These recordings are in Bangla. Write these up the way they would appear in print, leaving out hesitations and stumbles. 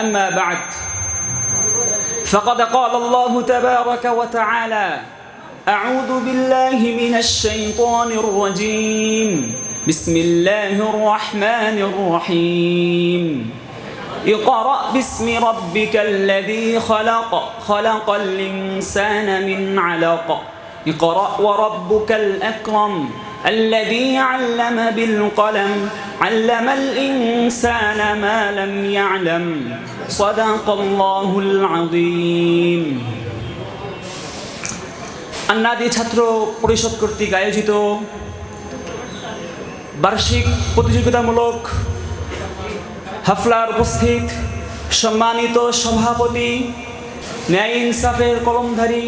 أما بعد فقد قال الله تبارك وتعالى أعوذ بالله من الشيطان الرجيم بسم الله الرحمن الرحيم اقرأ باسم ربك الذي خلق الإنسان من علق اقرأ وربك الأكرم الذي علم بالقلم علم الإنسان ما لم يعلم صدق الله العظيم আন্নাদি ছাত্র পরিষদ কর্তৃক আয়োজিত বার্ষিক প্রতিযোগিতামূলক হাফলার উপস্থিত সম্মানিত সভাপতি, ন্যায় ইনসাফের কলমধারী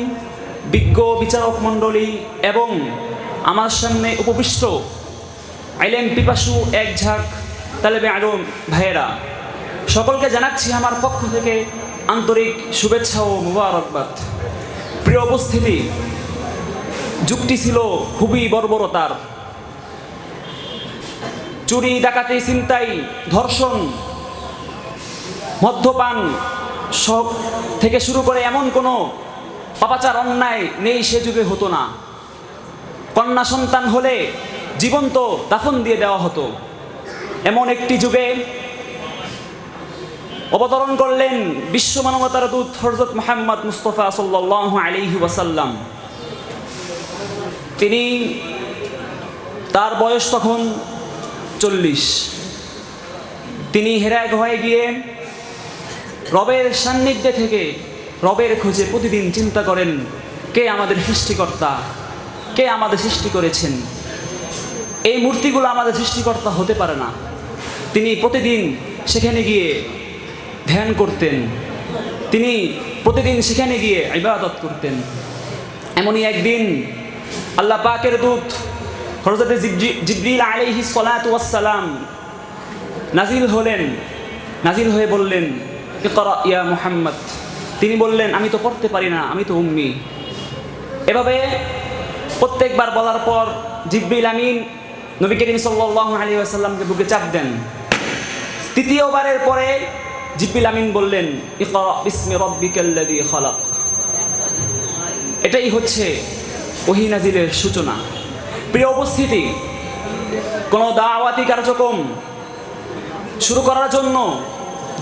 বিজ্ঞ বিচারক মণ্ডলী এবং আমার সামনে উপবিষ্ট ইলম পিপাসু এক ঝাঁক তালেবে আলম ভাইয়েরা, সকলকে জানাচ্ছি আমার পক্ষ থেকে আন্তরিক শুভেচ্ছা ও মুবারকবাদ। প্রিয় উপস্থিতি, যুগটি ছিল খুবই বর্বরতার। চুরি, ডাকাতি, ছিনতাই, ধর্ষণ, মদ্যপান সব থেকে শুরু করে এমন কোনো পাপাচার অন্যায় নেই সে যুগে হতো না। কন্যা সন্তান হলে জীবন্ত দাফন দিয়ে দেওয়া হতো। এমন একটি যুগে অবতরণ করলেন বিশ্ব মানবতার দূত হযরত মুহাম্মদ মুস্তাফা সাল্লাল্লাহু আলাইহি ওয়াসাল্লাম। তার বয়স তখন 40। তিনি হেরা গুহায় গিয়ে রবের সান্নিধ্যে থেকে রবের খোঁজে প্রতিদিন চিন্তা করেন, কে আমাদের সৃষ্টিকর্তা, কে আমাদের সৃষ্টি করেছেন। এই মূর্তিগুলো আমাদের সৃষ্টিকর্তা হতে পারে না। তিনি প্রতিদিন সেখানে গিয়ে ধ্যান করতেন, তিনি প্রতিদিন সেখানে গিয়ে ইবাদত করতেন। এমনই একদিন আল্লাহ পাকের দূত হযরত জিবরিল আলাইহিস সালাতু ওয়াস সালাম নাজিল হয়ে বললেন, ইকরা ইয়া মুহাম্মদ। তিনি বললেন, আমি তো পড়তে পারি না, আমি তো উম্মি। এভাবে প্রত্যেকবার বলার পর জিবরিল আমিন নবী করিম সাল্লাল্লাহু আলাইহি ওয়াসাল্লামকে বুকে চাপ দেন। তৃতীয়বারের পরে জিবরিল আমিন বললেন, ইকরা বিসমি রাব্বিকাল্লাযী খালাক। এটাই হচ্ছে ওহী নাজিলের সূচনা। প্রিয় উপস্থিতি, কোনো দাওয়াতি কার্যক্রম শুরু করার জন্য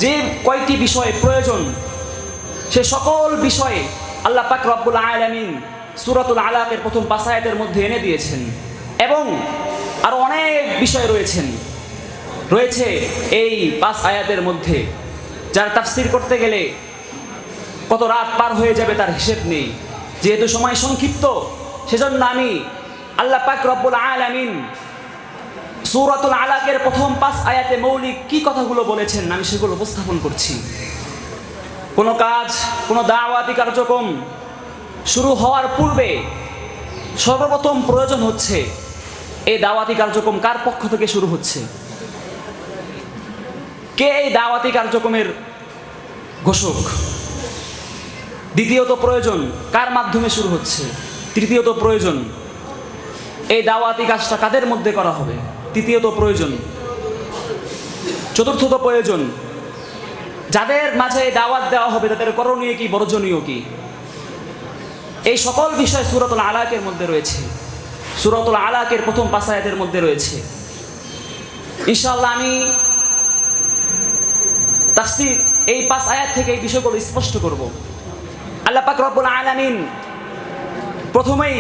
যে কয়টি বিষয় প্রয়োজন, সে সকল বিষয়ে আল্লাহ পাক রব্বুল আলামিন সূরাতুল আলাকের প্রথম 5 আয়াতের মধ্যে এনে দিয়েছেন এবং আরো অনেক বিষয় রয়েছে এই 5 আয়াতের মধ্যে, যার তাফসীর করতে গেলে কত রাত পার হয়ে যাবে তার হিসেব নেই। যেহেতু সময় সংক্ষিপ্ত, সেজন্য আমি আল্লাহ পাক রব্বুল আলামিন সূরাতুল আলাকের প্রথম 5 আয়াতে মৌলিক কি কথাগুলো বলেছেন আমি সেগুলো উপস্থাপন করছি। কোনো কাজ, কোনো দাওয়াতি কার্যক্রম শুরু হওয়ার পূর্বে সর্বপ্রথম প্রয়োজন হচ্ছে এই দাওয়াতি কার্যক্রম কার পক্ষ থেকে শুরু হচ্ছে, কে এই দাওয়াতি কার্যক্রমের ঘোষক। দ্বিতীয়ত প্রয়োজন কার মাধ্যমে শুরু হচ্ছে। তৃতীয়ত প্রয়োজন এই দাওয়াতি কাজটা কাদের মধ্যে করা হবে। তৃতীয়ত প্রয়োজন। চতুর্থত প্রয়োজন যাদের মাঝে দাওয়াত দেওয়া হবে তাদের করণীয় কি, বর্জনীয় কি। এই সকল বিষয় সূরাতুল আলাকের মধ্যে রয়েছে, সূরাতুল আলাকের প্রথম 5 আয়াতের মধ্যে রয়েছে। ইনশাআল্লাহ আমি তাফসীর এই 5 আয়াত থেকে এই বিষয়গুলো স্পষ্ট করব। আল্লাহ পাক রব্বুল আলামিন প্রথমেই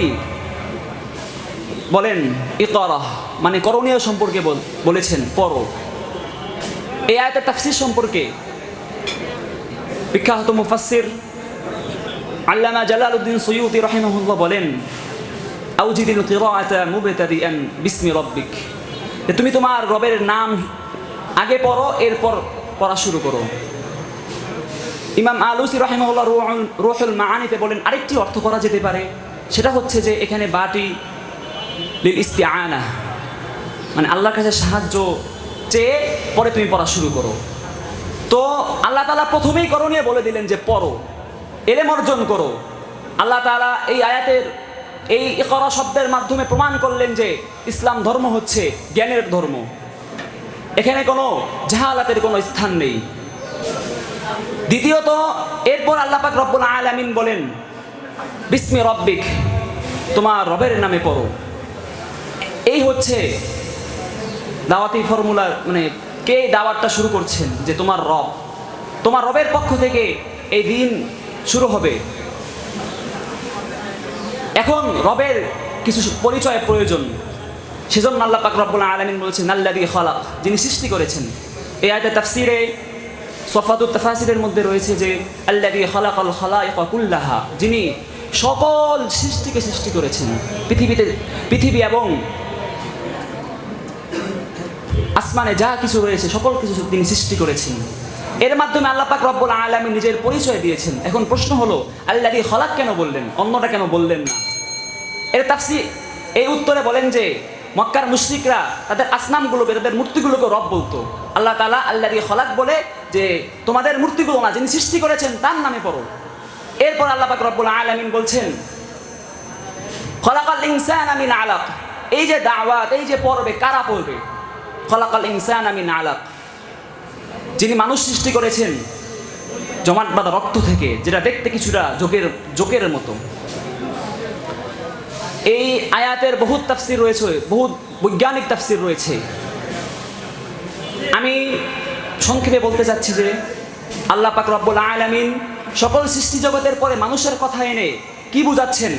বলেন ইকরা, মানে করণীয় সম্পর্কে বলেছেন, পড়ো। এই আয়াতের তাফসীর সম্পর্কে বিখ্যাত মুফাসসির আল্লামা জালালউদ্দিন সুয়ুতী রাহিমাহুল্লাহ বলেন, আউজিদিল কিরাআতা মুবতাদিআন বিসমি রাব্বিক। তুমি তোমার রবের নাম আগে পড়ো, এরপর পড়া শুরু করো। ইমাম আলুসি রাহিমাহুল্লাহ রুহুল মাআনিতে বলেন আরেকটি অর্থ করা যেতে পারে, সেটা হচ্ছে যে এখানে বাটি লিল ইস্তিআনা, মানে আল্লাহর কাছে সাহায্য চেয়ে পরে তুমি পড়া শুরু করো। তো আল্লাহ তাআলা প্রথমেই করণীয় বলে দিলেন যে পড়ো, ইলম অর্জন করো। আল্লাহ তাআলা এই আয়াতের এই ইকরা শব্দের মাধ্যমে প্রমাণ করলেন যে ইসলাম ধর্ম হচ্ছে জ্ঞানের ধর্ম। এখানে কোনো জাহালাতের কোনো স্থান নেই। দ্বিতীয়ত এরপর আল্লাহ পাক রব্বুল আলামিন বলেন বিসমি রব্বিক, তোমার রবের নামে পড়ো। এই হচ্ছে দাওয়াতি ফর্মুলা, মানে কে দাওয়াতটা শুরু করছেন যে তোমার রব, তোমার রবের পক্ষ থেকে এই দিন শুরু হবে। এখন রবের কিছু পরিচয় প্রয়োজন, সেজন্য আল্লাহ পাক রব্বুল আলামিন বলেছেন আল্লাযী খালাক, যিনি সৃষ্টি করেছেন। এই আয়াতের তাফসীরে সফাতুত তাফাসিরের মধ্যে রয়েছে যে আল্লাযী খালাকাল খালাইকা কুল্লাহা, যিনি সকল সৃষ্টিকে সৃষ্টি করেছেন। পৃথিবী এবং আসমানে যা কিছু রয়েছে সকল কিছু তিনি সৃষ্টি করেছেন। এর মাধ্যমে আল্লাহ পাক রব্বুল আলামিন নিজের পরিচয় দিয়েছেন। এখন প্রশ্ন হলো আল্লাযী খালাক কেন বললেন, অন্যটা কেন বললেন না? এর তাফসীর এই উত্তরে বলেন যে মক্কার মুশরিকরা তাদের আসনামগুলোকে, তাদের মূর্তিগুলোকে রব বলতো। আল্লাহ তাআলা আল্লাযী খালাক বলে যে তোমাদের মূর্তিগুলো না, যিনি সৃষ্টি করেছেন তার নামে পড়ো। এরপর আল্লাহ পাক রব্বুল আলামিন বলছেন খলাকাল ইনসানা মিন আলাক, এই যে দাওয়াত, এই যে পড়বে, কারা পড়বে? খলাকাল ইনসানা মিন আলাক, যিনি মানুষ সৃষ্টি করেছেন জমাট বাঁধা রক্ত থেকে, যেটা দেখতে কিছুটা জোকের মতো। এই আয়াতের বহুত তাফসীর রয়েছে, বহুত বৈজ্ঞানিক তাফসীর রয়েছে। আমি সংক্ষেপে বলতে চাচ্ছি যে আল্লাহ পাক রব্বুল আলামিন সকল সৃষ্টি জগতের পরে মানুষের কথা এনে কি বুঝাচ্ছেন?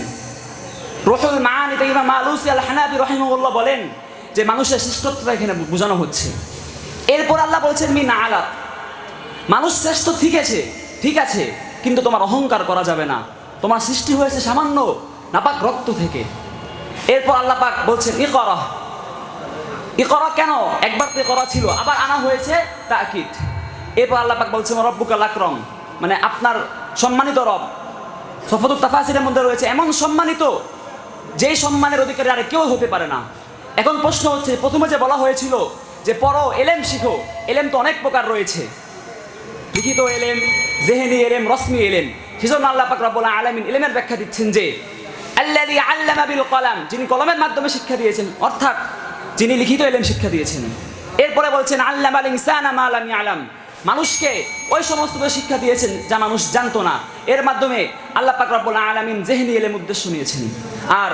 রুহুল মাআনিতে ইমাম আলুসি আল হানাফি রাহিমাহুল্লাহ বলেন যে মানুষের শ্রেষ্ঠত্বটা এখানে বোঝানো হচ্ছে। এরপর আল্লাহ বলছেন মিন আলাক, মানুষ শ্রেষ্ঠ ঠিক আছে, কিন্তু তোমার অহংকার করা যাবে না, তোমার সৃষ্টি হয়েছে সামান্য নাপাক রক্ত থেকে। এরপর আল্লাহ পাক বলছেন ইকরা, কেন? একবার তো ইকরা ছিল, আবার আনা হয়েছে তাকিদ। এরপর আল্লাহ পাক বলছেন রব্বুকাল আকরাম, মানে আপনার সম্মানিত রব। সফাতুত তাফাসিরের মধ্যে রয়েছে এমন সম্মানিত যেই সম্মানের অধিকারী আর কেউ হতে পারে না। এখন প্রশ্ন হচ্ছে, প্রথমে যে বলা হয়েছিল যে পড়ো, এলেম শিখো, এলেম তো অনেক প্রকার রয়েছে, লিখিত এলেম, জেহেনি এলেম, রসমি এলেম। সেজন্য আল্লাহ পাক রব্বুল আলামিন এলেমের ব্যাখ্যা দিচ্ছেন যে আল্লাযী আল্লামা বিল কলাম, যিনি কলমের মাধ্যমে শিক্ষা দিয়েছেন, অর্থাৎ যিনি লিখিত এলেম শিক্ষা দিয়েছেন। এরপরে বলছেন আল্লামাল ইনসানা মা লাম ইয়ালাম, মানুষকে ওই সমস্ত শিক্ষা দিয়েছেন যা মানুষ জানতো না। এর মাধ্যমে আল্লাহ পাক রব্বুল আলামিন জেহেনি এলেম উদ্দেশ্য নিয়েছেন। আর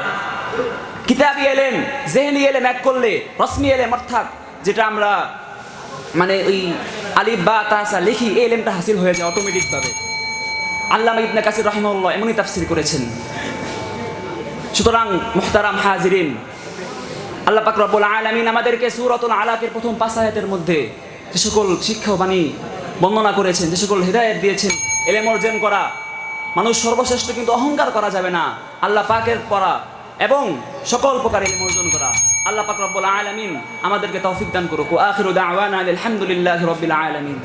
কিতাবি এলেম, জেহেনি এলেম এক করলে রসমি এলেম, অর্থাৎ যেটা আমরা মানে ওই আলিফ বা তাসা লিখি, এই এলেমটা হাসিল হয়ে যায় অটোমেটিকভাবে। আল্লামা ইবনে কাসির রাহিমাহুল্লাহ এমনই তাফসীর করেছেন। সুতরাং মুহতারাম হাজিরিন, আল্লাহ পাক রব্বুল আলামিন আমাদেরকে সূরাতুল আলাকের প্রথম 5 আয়াতের মধ্যে যে সকল শিক্ষা বাণী বর্ণনা করেছেন, যে সকল হিদায়াত দিয়েছেন, এলেম অর্জন করা, মানুষ সর্বশ্রেষ্ঠ কিন্তু অহংকার করা যাবে না, আল্লাহ পাকের পড়া এবং সকল প্রকার এলেম অর্জন করা। আল্লাহ পাক রব্বুল আলামিন আমাদেরকে তৌফিক দান করুক। আখিরু দাওয়ানা আলহামদুলিল্লাহি রাব্বিল আলামিন।